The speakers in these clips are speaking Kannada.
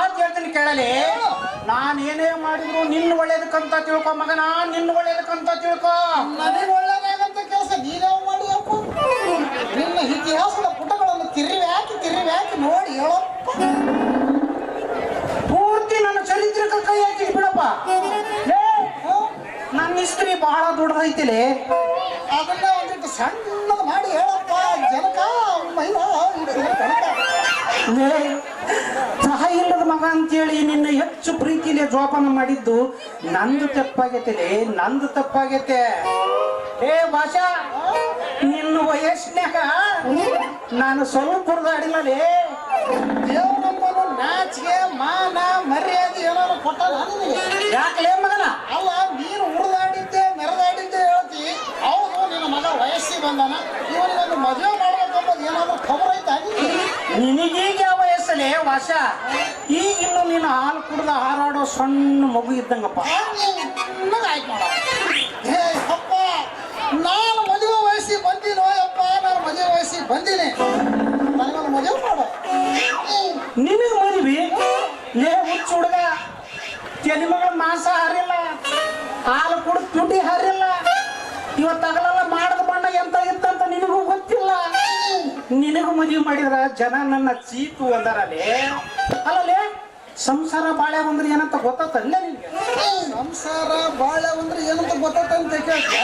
ಮಾತು ಹೇಳ್ತೀನಿ ಕೇಳಲಿ. ನಾನು ಏನೇ ಮಾಡಿದ್ರು ನಿನ್ನ ಒಳ್ಳೇದಕ್ಕಂತ ತಿಳ್ಕೊ ಮಗನ, ನಿನ್ನ ಒಳ್ಳೇದಕ್ಕಂತ ತಿಳ್ಕೊ. ನನಗೆ ಒಳ್ಳೇದಾಗಂತ ಕೆಲಸ ನೀನೇ ಮಾಡಿಯಪ್ಪ. ನಿನ್ನ ಇತಿಹಾಸದ ಪುಟಗಳನ್ನು ತಿರುವಿ ಹಾಕಿ ನೋಡಿ ಹೇಳಪ್ಪ. ಪೂರ್ತಿ ನನ್ನ ಚರಿತ್ರೆಗೆ ಕೈ ಹಾಕಿದ್ ಬಿಡಪ್ಪ. ನನ್ನ ಹಿಸ್ಟ್ರಿ ಬಹಳ ದೊಡ್ಡದೈತಿಲಿ. ಅದನ್ನ ಒಂದಿಟ್ಟು ಸಣ್ಣದು ಮಾಡಿ ಹೇಳಪ್ಪ ಜನಕ ಮಹಿಳಾ ತಾಯಿ ಇಲ್ಲದ ಮಗ ಅಂತೇಳಿ ನಿನ್ನ ಹೆಚ್ಚು ಪ್ರೀತಿಲಿ ಜೋಪಾನ ಮಾಡಿದ್ದು ನಂದು ತಪ್ಪಾಗೈತೆ, ನಂದು ತಪ್ಪಾಗೈತೆ. ಏ ಭಾಷಾ, ನಿನ್ನ ವಯಸ್ಸಿನಾಗ ನಾನು ಸ್ವಲ್ಪ ಕುಡ್ದಾಡಿಲ್ಲಲೇ. ದೇವರಪ್ಪನು ನಾಚಿಗೆ ಮಾನ ಮರ್ಯಾದೆ ಏನಾದ್ರು ಕೊಟ್ಟ ಯಾಕಲೇ ಮಗನ? ಅಲ್ಲ, ನೀನು ಉಳಿದಾಡಿದ್ದೆ ಮೆರೆದಾಡಿದ್ದೆ ಹೇಳ್ತಿ. ಹೌದು, ನಿನ್ನ ಮಗ ವಯಸ್ಸಿಗೆ ಬಂದಾನ, ಇವನಿಗೊಂದು ಮದುವೆ ಮಾಡ್ಬೇಕಂಬುದು ಏನಾದ್ರು ಖಬರ್ ಐತಾ? ನಿನಗೀಗ ಯಾವ ವಯಸ್ಸಲ್ಲೇ ವಾಸ? ಈಗಿನ್ನು ನೀನು ಹಾಲು ಕುಡ್ದ ಹಾರಾಡೋ ಸಣ್ಣ ಮಗು ಇದ್ದಂಗಪ್ಪ. ಆಯ್ತು ನೋಡ. ಹೇ ಅಪ್ಪ, ನಾನು ಮದುವೆ ವಯಸ್ಸಿಗೆ ಬಂದಿನೋ ಯಪ್ಪ, ನಾನು ಮದುವೆ ವಯಸ್ಸಿಗೆ ಬಂದೀನಿ. ನನಗೊಂದು ಮದುವೆ ಮಾಡು. ನಿನಗೆ ಮದುವೆ? ಲೇ ಹುಚ್ಚು ಹುಡುಗ, ತಲೆ ಮಗಳ ಮಾಂಸ ಹಾರಿಲ್ಲ, ಹಾಲು ಕುಡಿದು ತುಟಿ ಹಾರಿಲ್ಲ, ಇವತ್ತಾಗಲೆಲ್ಲ ಮಾಡದ ಬಣ್ಣ ಎಂತ ಇತ್ತಂತ ನಿನಗೂ ಗೊತ್ತಿಲ್ಲ. ನಿನಗೂ ಮದುವೆ ಮಾಡಿದ್ರ ಜನ ನನ್ನ ಚೀತು ಅಂದಾರಲೇ. ಅಲ್ಲಲೇ, ಸಂಸಾರ ಬಾಳೆ ಅಂದ್ರೆ ಏನಂತ ಗೊತ್ತಾತಲ್ಲ ನಿನ್ಗೆ? ಸಂಸಾರ ಬಾಳೆ ಅಂದ್ರೆ ಏನಂತ ಗೊತ್ತಾತಂತ ಕೇಳ್ತೀಯ?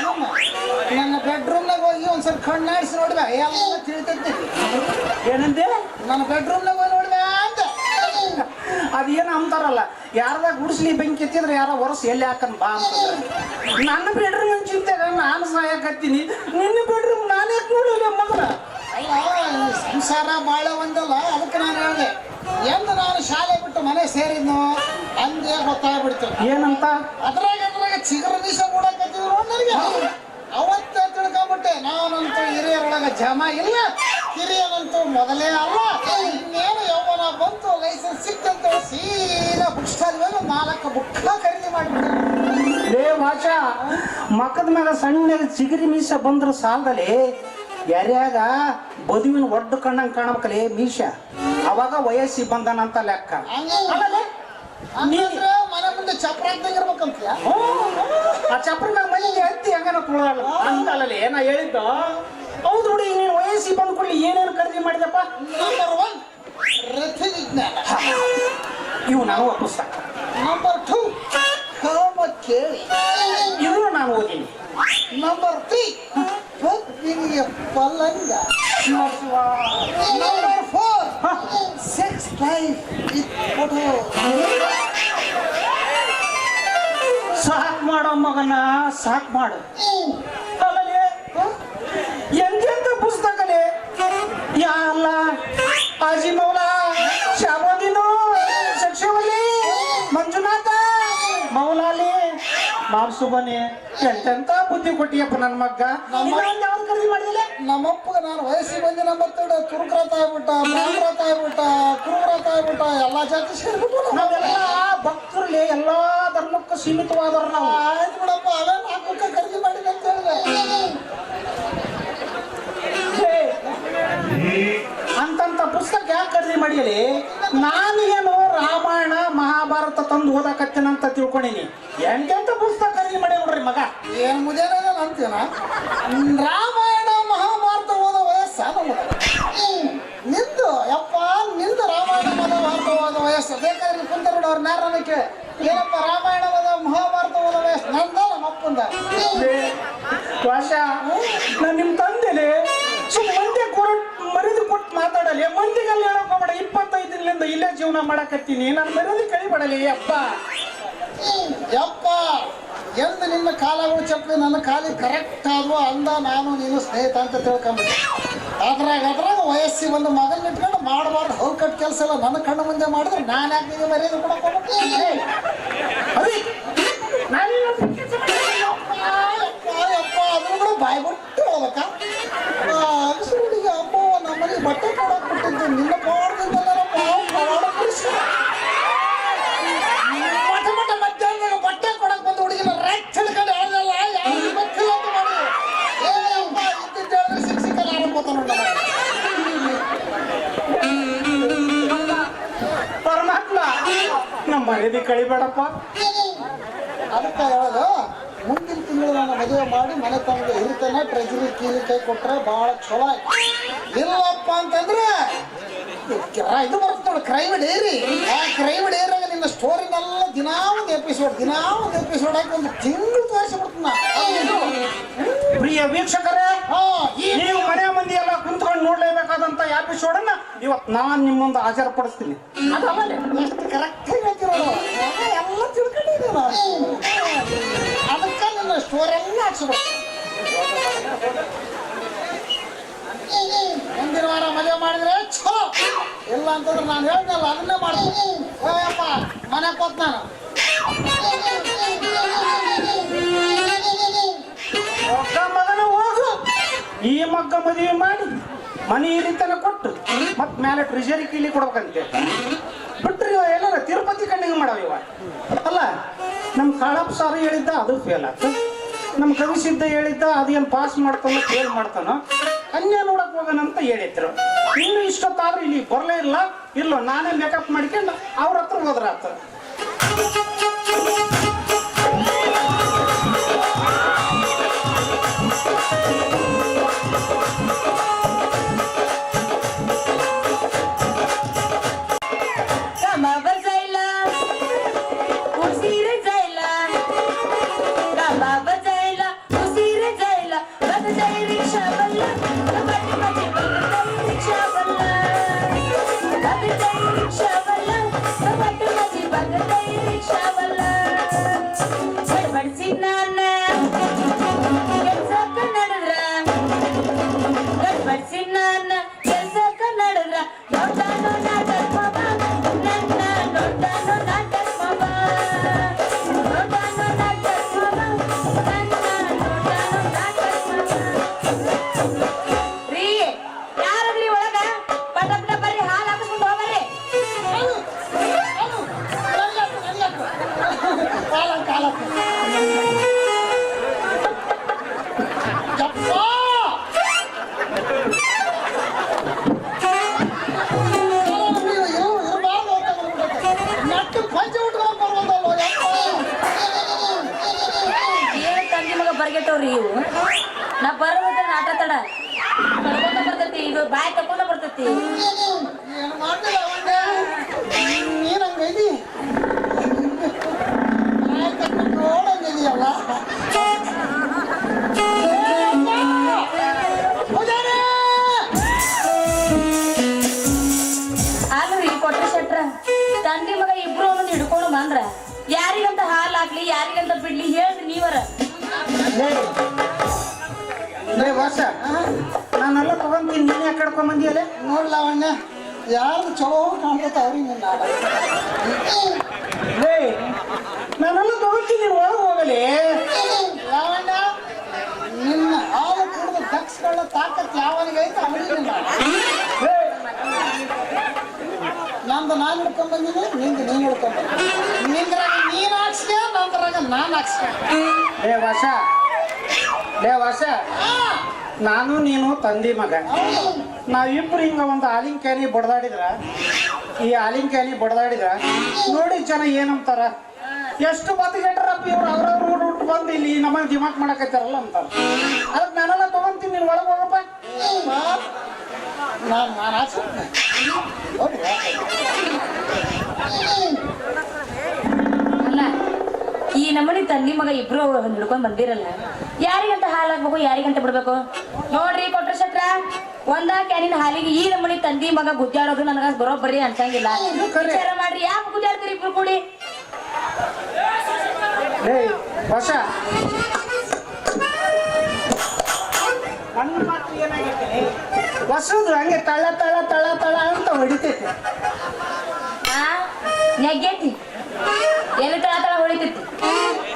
ನನ್ನ ಬೆಡ್ರೂಮ್ನಾಗ ಹೋಗಿ ಒಂದ್ಸಲ ಕಣ್ಣಾಡಿಸಿ ನೋಡಿದ ಎಲ್ಲ ತಿಳಿತೈತಿ. ಏನಂದೆ? ನನ್ನ ಬೆಡ್ರೂಮ್ನಾಗ ಹೋಗಿ ನೋಡಿದ ಅಂತ. ಅದೇನು ಅಂತಾರಲ್ಲ, ಯಾರದಾಗ ಗುಡಿಸ್ಲಿ ಬೆಂಕಿ ಎತ್ತಿದ್ರೆ ಯಾರ ವರ್ಷ ಎಲ್ಲಿ ಹಾಕನ್ ಬಾ ಅಂತಂದ್ರೆ, ನನ್ನ ಬೆಡ್ರೂಮ್ ಚಿಂತೆಗ ನಾನು ಸಹಾಯಕತ್ತೀನಿ, ನಿನ್ನ ಬೆಡ್ರೂಮ್ ನಾನೇ ನೋಡಿಲ್ಲ ಮಗಳ. ಅಲ್ಲ, ಸಂಸಾರ ಬಾಳೆ ಒಂದಲ್ಲ, ಅದಕ್ಕೆ ನಾನು ಹೇಳಿದೆ. ಎಂದು ನಾನು ಶಾಲೆ ಬಿಟ್ಟು ಮನೆ ಸೇರಿದ್ನು ಅಂದೇ ಗೊತ್ತಾಗ್ಬಿಡ್ತು. ಏನಂತ? ಅದ್ರಾಗ ಚಿಗರ ದಿವಸ ಕೂಡಕತ್ತಿದ್ರು ನನಗೆ. ಅವತ್ತೇ ತಿಳ್ಕೊಂಬಿಟ್ಟೆ, ನಾನಂತೂ ಹಿರಿಯರೊಳಗ ಜಮ ಇಲ್ಲ, ಹಿರಿಯನಂತೂ ಮೊದಲೇ ಅಲ್ಲ. ಇನ್ನೇನು ಯೌವನ ಬಂತು, ಲೈಸೆನ್ಸ್ ಸಿಕ್ತಂತ ಸೀದಾ ಬುಕ್ ಸ್ಟಾಲ್ ಮೇಲೆ 4 ಬುಕ್ ಖರೀದಿ ಮಾಡಿಬಿಟ್ಟೆ. ಲೇ ವಾಚ, ಮಕ್ಕದ ಮ್ಯಾಗ ಸಣ್ಣ ಚಿಗರಿ ಮೀಸ ಬಂದ್ರ ಸಾಲದಲ್ಲಿ ಯಾರ್ಯಾಗ ಬದುವಿನ ಒಡ್ಡು ಕಣ್ಣಂಗೆ ಕಾಣಬೇಕಲೇ ಮೀಸ, ಅವಾಗ ವಯಸ್ಸಿಗೆ ಬಂದನಂತ ಲೆಕ್ಕ. ಅಂದ್ರೆ ಮನೆ ಮುಂದೆ ಚಪ್ರ ಇರ್ಬೇಕಂತ. ಆ ಚಪ್ರ ಮ್ಯಾಗ ಮನೆಗೆ ಹತ್ತಿ ಹಂಗನ ತುಳಲ್ಲ ಅಂತಲ್ಲೇ ನಾ ಹೇಳಿದ್ದು. ಹೌದು ನೋಡಿ, ನೀನು ವಯಸ್ಸಿಗೆ ಬಂದ್ ಕೂಡಲಿ ಏನೇನು ಖರೀದಿ ಮಾಡಿದಪ್ಪ? ನಂಬರ್ 1 ರಥಿ ವಿಜ್ಞಾನ, ಇವು ನಾನು ಪುಸ್ತಕ. ನಂಬರ್ 2 ಕಾಮ ಕೇಳಿ, ಇದನ್ನು ನಾನು ಓದಿನಿ. ನಂಬರ್ 3 ಪತ್ನಿಗೆ ಪಲ್ಲಂಗ, number 4 sex life with photo. ಸಾಕ್ ಮಾಡೋ ಮಗನ, ಸಾಕ್ ಮಾಡು. ಅಲ್ಲೇ ಎಂತೆಂತ ಪುಸ್ತಕಲೇ, ಯಾ ಅಲ್ಲ, ಆಜಿ ಮೌಲಾ, ಶಾಬೋದಿನೋ, ಸಕ್ಷವಲ್ಲಿ, ಮಂಜುನಾಥ, ಮೌಲಾಲಿ, ಮಾಂಸುಬನೆ, ಎಂತೆಂತ ಬುದ್ಧಿ ಕೊಟ್ಟಿಯಪ್ಪ ನನ್ನ ಮಗ್ಗ. ಯಾವ್ದು ಖರೀದಿ ಮಾಡಿದಿಲ್ಲ? ನಮ್ಮಪ್ಪಗ ನಾನು ವಯಸ್ಸಿಗೆ ಬಂದಿ ನಂಬರ್ 3 ತುರುಕ್ರಾತ ಆಗ್ಬಿಟ್ಟ, ಬ್ರಾಹ್ಮರಾತ ಆಗ್ಬಿಟ್ಟ, ಕುರುಬ್ರಾತ ಆಗ್ಬಿಟ್ಟ, ಎಲ್ಲಾ ಜಾತಿ ಸೇರ್ಬಿಟ್ಟು ನಾವೆಲ್ಲ ಭಕ್ತರಲ್ಲಿ ಎಲ್ಲಾ ಧರ್ಮಕ್ಕೂ ಸೀಮಿತವಾದವ್ರು ನಾವು. ಆಯ್ತು ಬಿಡಪ್ಪ, ಅವೇ 4 ಖರೀದಿ ಮಾಡಿದೆ ಅಂತ ಹೇಳಿದೆ. ಅಂತಂತ ಪುಸ್ತಕ ಯಾಕೆ ಖರೀದಿ ಮಾಡಿಯಲಿ? ನಾನೇನು ರಾಮಾಯಣ ಮಹಾಭಾರತ ತಂದು ಓದಾಕತ್ತೇನಂತ ತಿಳ್ಕೊಂಡಿನಿ. ಎಂತೆಂತ ಪುಸ್ತಕ ಖರೀದಿ ಮಾಡಿ ನೋಡ್ರಿ ಮಗ. ಏನ್ ಮುದೇನ ಅಂತೀನ? ರಾಮಾಯಣ ಮಹಾಭಾರತ ಓದೋ ವಯಸ್ಸ ನಿಂದು ಯಪ್ಪ, ನಿಂದು ರಾಮಾಯಣ ಮಹಾಭಾರತ ಓದೋ ವಯಸ್ಸು. ಬೇಕಾದ್ರೆ ಕುಂತ ಬಿಡು, ಅವ್ರ ನಾರನ್ನ ಕೇಳಿ, ಏನಪ್ಪ ರಾಮಾಯಣ ಓದೋ ಮಹಾಭಾರತ ಓದೋ ವಯಸ್ಸು ನಂದ ನಮ್ಮಪ್ಪಂದ. ವಾಶ, ನಾನು ನಿಮ್ಮ ತಂದೆಲೆ ಮಂದಿ ಮರಿದು ಕೊಟ್ಟು ಮಾತಾಡಲಿ, ಮಂದಿಗೆಲ್ಲ ಹೇಳಕ್ ಹೋಗ್ಬೇಡ. 25 ದಿನದಿಂದ ಇಲ್ಲೇ ಜೀವನ ಮಾಡಕತ್ತೀನಿ, ನಾನು ಮರ್ಯಾದೆ ಕಳಿಬೇಡಲಿ ಅಪ್ಪ. ಯಪ್ಪ, ಎಂದು ನಿನ್ನ ಕಾಲಗಳು ಚಪ್ಪಲಿ ನನ್ನ ಕಾಲಿಗೆ ಕರೆಕ್ಟ್ ಆದ್ವು ಅಂದ ನಾನು ನೀನು ಸ್ನೇಹಿತ ಅಂತ ತಿಳ್ಕೊಂಬಿಟ್ಟೆ. ಅದ್ರಾಗ ವಯಸ್ಸಿಗೆ ಒಂದು ಮಗನ ಇಟ್ಕೊಂಡು ಮಾಡಬಾರ್ದು ಹೌಲ್ ಕಟ್ ಕೆಲಸ ಎಲ್ಲ ನನ್ನ ಕಣ್ಣು ಮುಂದೆ ಮಾಡಿದ್ರೆ ನಾನು ಯಾಕೆ ನಿಮಗೆ ಮರ್ಯಾದೆ ಕೊಡಕ್ ಹೋಗ್ಬಿಟ್ಟೆ? ಅದನ್ನು ಕೂಡ ಬಾಯಿ ಬಿಟ್ಟು ಹೇಳ್ಬೇಕಾ? ಅಗಸುಡಿಗೆ ಅಮ್ಮ ನಮ್ಮನೆಗೆ ಬಟ್ಟೆ ಕೊಡಕ್ ಬಿಟ್ಟಿದ್ದು ನಿನ್ನ ಪಾಡ್ದಿಂದಲ್ಲ ಮಠ ಮಧ್ಯಾಹ್ನದಾಗ ಬಟ್ಟೆ ಕೊಡಕ್ ಬಂದು ಹುಡುಗಿನ ರೈಟ್ ಹಿಡ್ಕೊಂಡು ಹೇಳಲ್ಲ, ಯಾರು ಗೊತ್ತಿಲ್ಲ ಅಂತ ಮಾಡಿ ಏಪ್ಪ ಇದ್ದಿದ್ದು ಹೇಳಿದ್ರೆ ಸಿಕ್ಕಲ್ಲ ಆರಂಭತ ನೋಡ. ಪರಮಾತ್ಮ ನಮ್ಮ ಮನೆದಿ ಕಳಿಬೇಡಪ್ಪ. ಅದಕ್ಕೆ ಹೇಳೋದು ಮುಂದಿನ ತಿಂಗಳು ನಾನು ಮದುವೆ ಮಾಡಿ ಮನೆ ತನಗೆ ಇರ್ತೇನೆ. ಟ್ರೆಜರಿ ಕೀಲಿ ಕೈ ಕೊಟ್ರೆ ಭಾಳ ಚಲೋ. ಇಲ್ಲಪ್ಪ ಅಂತಂದ್ರೆ ಇದು ಬರುತ್ತೆ ನೋಡಿ, ಕ್ರೈಮ್ ಡೈರಿ. ಆ ಕ್ರೈಮ್ ಡೈರಿಯಾಗ ನಿನ್ನ ಸ್ಟೋರಿನೆಲ್ಲ ದಿನಾ ಒಂದು ಎಪಿಸೋಡ್ ಹಾಕಿ ಒಂದು ತಿಂಗಳು ತೋರಿಸ್ಬಿಡ್ತೀನಿ. ಪ್ರಿಯ ವೀಕ್ಷಕರೇ, ನೀವು ಮನೆ ಮಂದಿ ಎಲ್ಲ ಕುಂತ್ಕೊಂಡು ನೋಡ್ಲೇಬೇಕಾದಂತ ಎಪಿಸೋಡನ್ನ ಇವತ್ತು ನಾನು ನಿಮ್ಮ ಮುಂದೆ ಹಾಜರುಪಡಿಸ್ತೀನಿ. ಎಷ್ಟು ಕರೆಕ್ಟಾಗಿ ಹೇಳ್ತಿರೋದು, ಎಲ್ಲ ತಿಳ್ಕೊಂಡಿದ್ದೀವಿ ನಾವು. ಅದಕ್ಕೆ ನಿನ್ನ ಸ್ಟೋರಿ ಎಲ್ಲ ಹಾಕ್ಸ್ಬಿಡ್ತೀನಿ. ಮುಂದಿನ ವಾರ ಮದುವೆ ಮಾಡಿದ್ರೆ ಚಲೋ, ಇಲ್ಲ ಅಂತಂದ್ರೆ ನಾನು ಹೇಳ್ದಲ್ಲ ಅದನ್ನೇ ಮಾಡ್ತೀನಿ. ಓಯಪ್ಪ ಮನೆ ಕೊತ್ ನಾನು ಮಗನ ಹೋಗು. ಈ ಮಗ್ಗ ಮದುವೆ ಮಾಡಿ ಮನೆ ಈ ರೀತನ ಕೊಟ್ಟು ಮತ್ ಮೇಲೆ ಟ್ರೆಜರಿ ಕೀಲಿ ಕೊಡ್ಬೇಕಂತೆ ಬಿಟ್ರಿ. ಎಲ್ಲಾರ ತಿರುಪತಿ ಕಣ್ಣಿಗೆ ಮಾಡವ ಇವ ಅಲ್ಲ. ನಮ್ಮ ಕಾಳಪ್ಪ ಸಾರು ಹೇಳಿದ್ದ ಅದು ಫೇಲ್ ಆಯ್ತು. ನಮ್ಮ ಕವಿಸಿದ್ದ ಹೇಳಿದ್ದ ಅದೇನು ಪಾಸ್ ಮಾಡ್ತಾನೋ ಫೇಲ್ ಮಾಡ್ತಾನೋ. ಕನ್ಯಾ ನೋಡಕ್ ಹೋಗೋಣಂತ ಹೇಳಿದ್ರು. ಇನ್ನು ಇಷ್ಟೊತ್ತಾದ್ರೂ ಇಲ್ಲಿ ಬರಲೇ ಇಲ್ಲೋ ನಾನೇ ಮೇಕಪ್ ಮಾಡ್ಕೊಂಡು ಅವ್ರ ಹತ್ರ ಹೋದ್ರಾತ. ಬರ್ಗೆಟ್ಟವ್ರಿ ಇವು. ನಾ ಬರೋದ ಆಟ ತಡ ಕಳ್ಕೊಂಡ ಬರ್ತೈತಿ, ಇದು ಬಾಯ್ ತಕೊಂಡ ಬರ್ತೈತಿ. ಏನು ಮಾಡ್ತಿಲ್ಲ ನೀನಂಗೈದಿ ನೋಡಂಗಿದೆಯಲ್ಲ. ಅಲ್ರಿ ಕೊಟ್ಟ ಶೆಟ್ರ ತಂದಿ ಮಗ ಇಬ್ರು ಒಂದೊಂದು ಹಿಡ್ಕೊಂಡು ಬಂದ್ರ ಯಾರಿಗಂತ ಹಾಲು ಹಾಕ್ಲಿ ಯಾರಿಗಂತ ಬಿಡ್ಲಿ ಹೇಳ್ರಿ ನೀವರ. ವರ್ಷ ನಾನೆಲ್ಲ ತಗೊಂತೀನಿ, ನೀನ್ ಯಾಕೆ ಕಡ್ಕೊಂಡ್ ಬಂದಿಯಲ್ಲ? ನೋಡ್ಲ ಅವಣ್ಣ ಯಾರು ಚಲೋ ಕಾಣ್ತೈತೆ ಅವ್ರಿಗೆ ನಿನ್ನ ನಾನೆಲ್ಲ ತಗೊಂತೀನಿ, ನೀನು ಒಳಗೆ ಹೋಗಲಿ. ಯಾವಣ್ಣ ನಿನ್ನ ಹಾಲು ಕುಡಿದ ದಕ್ಷಗಳ ತಾಕತ್ ಯಾವನಿಗೈತೆ ಅವನಿಗೆ ನಂದು ನಾನು ಹಿಡ್ಕೊಂಡ್ ಬಂದಿನಿ, ನಿಂದು ನೀನು ಹಿಡ್ಕೊಂಡ್ ಬಂದಿ. ನಿಂದ್ರಾಗ ನೀನು ಹಾಕ್ಸ್ಕ, ನಂದ್ರಾಗ ನಾನು ಹಾಕ್ಸ್ಕ. ವರ್ಷ ನಾನು ನೀನು ತಂದಿ ಮಗ, ನಾವಿಬ್ರು ಹಿಂಗ ಒಂದು ಹಾಲಿನ ಕ್ಯಾನಿ ಬಡ್ದಾಡಿದ್ರ, ಈ ಹಾಲಿನ ಕ್ಯಾನಿ ಬಡ್ದಾಡಿದ್ರ ನೋಡಿ ಜನ ಏನಂತಾರ, ಎಷ್ಟು ಬತ್ತಿಗೆಟ್ರಪ್ಪ ಇವ್ರು ಅವ್ರವ್ರು ಹುಟ್ಟು ಬಂದು ಇಲ್ಲಿ ನಮ್ಮನ್ನ ದಿಮಾಕ್ ಮಾಡಕತ್ತಾರಲ್ಲ ಅಂತಾರ. ಅದಕ್ಕೆ ನಾನೆಲ್ಲ ತಗೊಂತೀನಿ, ನೀನು ಒಳಗೆ ಹೋಗಪ್ಪ. ನಾನು ಹಾಕ್ಸ್ತೀನಿ. ಅಲ್ಲ ಈ ನಮ್ಮನಿ ತಂದಿ ಮಗ ಇಬ್ರು ಹಿಡ್ಕೊಂಡ್ ಬಂದಿರಲ್ಲ, ಯಾರಿಗಂತ ಹಾಲು ಹಾಕ್ಬೇಕು ಯಾರಿಗಂತ ಬಿಡ್ಬೇಕು ನೋಡ್ರಿ. ಕೊಟ್ರ ಶೆಟ್ರ ಒಂದ ಕ್ಯಾನಿನ ಹಾಲಿಗೆ ಈ ನಮ್ಮನಿ ತಂದಿ ಮಗ ಗುದ್ದಾಡೋದು ನನಗ ಬರೋಬ್ಬರಿ ಅನ್ಸಂಗಿಲ್ಲ. ವಿಚಾರ ಮಾಡ್ರಿ, ಯಾಕೆ ಗುದ್ದಾಡ್ತೀರಿ ಇಬ್ರು ಕೂಡಿ? ಹೊಸ ಹೊಸದು ಹಂಗೆ ತಳ ತಳ ತಳ ತಳ ಅಂತ ಹೊಡಿತೈತಿ. ನೆಗ್ಗೈತಿ ಎಲ್ಲಿ ತಳ ತಳ ಹೊಡಿತೈತಿ.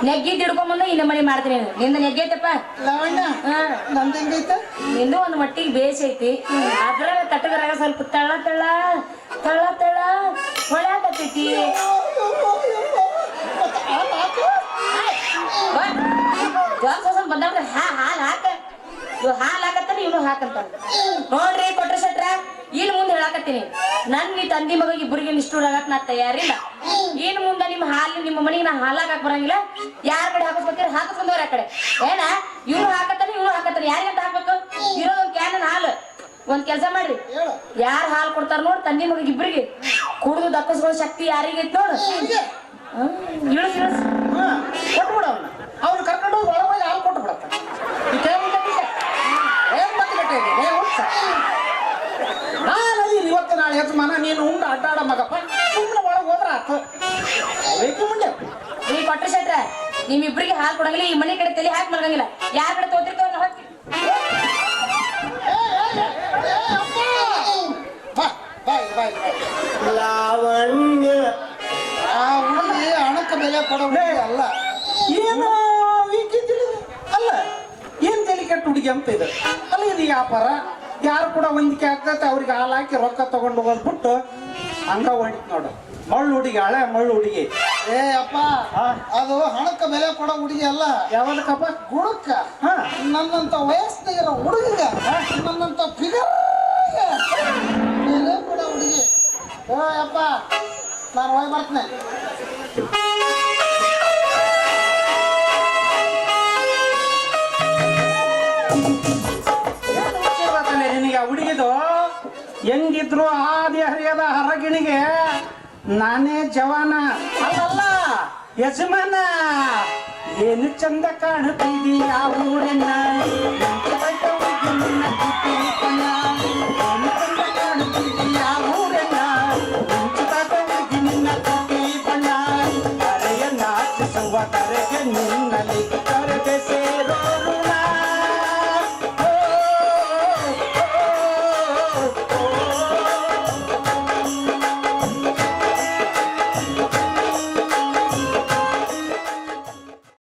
ನೆಗ್ಗಿದ್ದು ಹಿಡ್ಕೊಂಬಂದು ಈ ನಮ್ಮನಿ ಮಾಡ್ತೀನಿ. ನಿಂದ ನೆಗ್ಗೈತಪ್ಪ ಲವಣ್ಣ, ನಂದು ಹೆಂಗೈತೆ? ನಿಂದು ಒಂದು ಮಟ್ಟಿಗೆ ಬೇಸ್ ಐತಿ. ಅದ್ರಾಗ ತಟ್ಟದ್ರಾಗ ಸ್ವಲ್ಪ ತಳ ತಳ ತಳ ತಳ ಹೊಳ್ಯಾಕತ್ತೈತಿ. ಬಂದಾಗ ಹಾಲು ಹಾಕ, ಇವ್ ಹಾಲು ಹಾಕತ್ತಾನ ಇವನು ಹಾಕಂತ ನೋಡ್ರಿ. ಕೊಟ್ರ ಶೆಟ್ರ ಇಲ್ಲಿ ಮುಂದೆ ಹೇಳಾಕತ್ತೀನಿ, ನನ್ ಈ ತಂದಿ ಮಗ ಇಬ್ಬರಿಗೆ ನಿಷ್ಠೂರ ಆಗಕ್ ನಾ ತಯಾರಿಲ್ಲ. ಇನ್ ಮುಂದೆ ನಿಮ್ಮ ನಿಮ್ಮ ಮನೆಗೆ ನಾ ಹಾಲ್ ಹಾಕಕ್ ಬರಂಗಿಲ್ಲ. ಯಾರ ಕಡೆ ಹಾಕಿಸ್ಬೇಕಿರ ಹಾಕಿಸ್ಕೊಂಡವ್ರ ಆ ಕಡೆ ಏನ ಇವ್ರು ಹಾಕತ್ತಾನೆ ಇವ್ರು ಹಾಕತ್ತಾನೆ ಯಾರಿಗಂತ ಹಾಕ್ಬೇಕು? ಇರೋದೊಂದ್ ಕ್ಯಾನ್ ಹಾಲು. ಒಂದ್ ಕೆಲ್ಸ ಮಾಡ್ರಿ, ಯಾರ್ ಹಾಲು ಕೊಡ್ತಾರ ನೋಡ್ ತಂದಿ ಮಗ ಇಬ್ರಿಗೆ ಕುಡಿದು ದಕ್ಕಸ್ಕೊಳ್ಳೋ ಶಕ್ತಿ ಯಾರಿಗೈತ್ ನೋಡು. ಇಳಿಸ್ ಕೊಟ್ಬಿಡ ಅವ್ನು ಕರ್ಕೊಂಡು ಹೋಗಿ ಒಳಗೆ ಹಾಲು ಕೊಟ್ಟು ಬಿಡತ್ತ. ನಾನಲ್ಲಿ ಇವತ್ತು ನಾಳೆ ಯಜಮಾನ ನೀನು ಉಂಡು ಅಡ್ಡಾಡ ಮಗಪ್ಪ ಸುಮ್ಮನೆ ಒಳಗೆ ಹೋದ್ರ ಆತು. ಮುಂದೆ ನೀವ್ ಕೊಟ್ರ ಶೆಟ್ರ ನಿಮ್ಮಿಬ್ರಿಗೆ ಹಾಲು ಕೊಡಂಗಿಲ್ಲ. ಈ ಮನೆ ಕಡೆ ತಲೆ ಹಾಕಿ ಮಲ್ಗಂಗಿಲ್ಲ. ಯಾರ ಕಡೆ ತೋತಿರ್ತವ್ರ ಹೋಗ್ತಿ ಲಾವಣ್ಯ ಹಣಕ್ಕೆ ಬೆಲೆ ಕೊಡೋದೇ ಅಲ್ಲ. ಏನು ಅಲ್ಲ ಏನ್ ತಲೆ ಕೆಟ್ಟ ಹುಡುಗಿ ಅಂತ ಇದೆ ಅಲ್ಲ. ಇದು ವ್ಯಾಪಾರ ಯಾರು ಕೂಡ ಹೊಂದಿಕೆ ಆಗ್ತೈತೆ ಅವ್ರಿಗೆ ಹಾಲು ಹಾಕಿ ರೊಕ್ಕ ತಗೊಂಡು ಹೋಗ್ಬಿಟ್ಟು ಹಂಗ ಹೊಡಿತ್ ನೋಡು. ಮಳ್ಳು ಹುಡುಗಿ, ಹಳೆ ಮಳ್ಳು ಹುಡುಗಿ. ಅಪ್ಪ ಅದು ಹಣಕ್ಕೆ ಬೆಲೆ ಕೊಡೋ ಹುಡುಗಿ ಅಲ್ಲ. ಯಾವ್ದಕ್ಕಪ್ಪ? ಗುಣಕ್ಕ. ನನ್ನಂತ ವಯಸ್ಸಿಗಿರೋ ಹುಡುಗಿಗ, ನನ್ನಂತ ಫಿಗರ್ ಬೆಲೆ ಕೊಡೋ ಹುಡುಗಿ. ಅಪ್ಪ ನಾನು ಹೋಗಿ ಬರ್ತೇನೆ. ನಿನಗೆ ಆ ಹುಡುಗಿದು ಹೆಂಗಿದ್ರು ಆದಿ ಹರಿಯದ ಹರಗಿಣಿಗೆ ನಾನೇ ಜವಾನ ಅಲ್ಲಲ್ಲ ಯಜಮಾನ. ಏನು ಚಂದ ಕಾಣುತ್ತಿದೀಯ ಊರನ್ನ